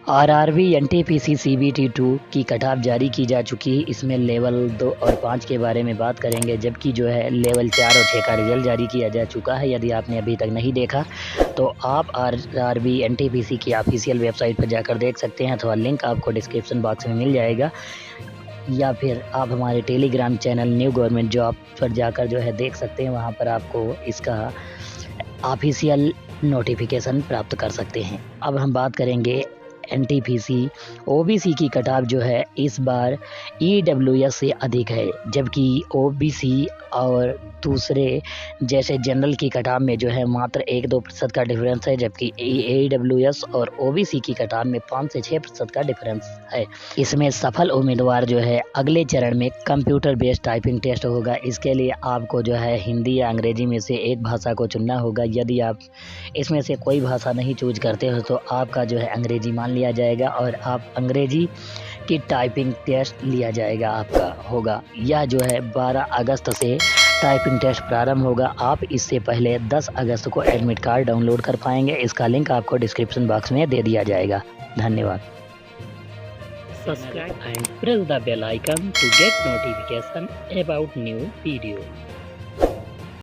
RRB NTPC CBT 2 की cutoff जारी की जा चुकी है। इसमें लेवल 2 और 5 के बारे में बात करेंगे, जबकि जो है लेवल 4 और 6 का रिजल्ट जारी किया जा चुका है। यदि आपने अभी तक नहीं देखा तो आप आरआरबी एनटीपीसी की ऑफिशियल वेबसाइट पर जाकर देख सकते हैं, अथवा लिंक आपको डिस्क्रिप्शन बॉक्स में मिल जाएगा, या फिर आप हमारे Telegram channel new government job पर जाकर जो है देख सकते हैं। वहाँ पर आपको इसका ऑफिशियल नोटिफिकेशन प्राप्त कर सकते हैं। अब हम बात करेंगे एनटीपीसी ओबीसी की कटऑफ जो है इस बार ईडब्ल्यूएस से अधिक है, जबकि ओबीसी और दूसरे जैसे जनरल की कटऑफ में जो है मात्र 1-2% का डिफरेंस है, जबकि ईडब्ल्यूएस और ओबीसी की कटऑफ में 5 से 6% का डिफरेंस है। इसमें सफल उम्मीदवार जो है अगले चरण में कंप्यूटर बेस्ड टाइपिंग टेस्ट होगा। इसके लिए आपको जो है हिंदी या अंग्रेजी में से एक भाषा को चुनना होगा। यदि आप इसमें से कोई भाषा नहीं चूज करते हो तो आपका जो है अंग्रेजी मान लिया जाएगा और आप अंग्रेजी की टाइपिंग टेस्ट लिया जाएगा आपका होगा। यह जो है 12 अगस्त से टाइपिंग टेस्ट प्रारंभ होगा। आप इससे पहले 10 अगस्त को एडमिट कार्ड डाउनलोड कर पाएंगे। इसका लिंक आपको डिस्क्रिप्शन बॉक्स में दे दिया जाएगा। धन्यवाद। Subscribe and press the bell icon to get notification about new video.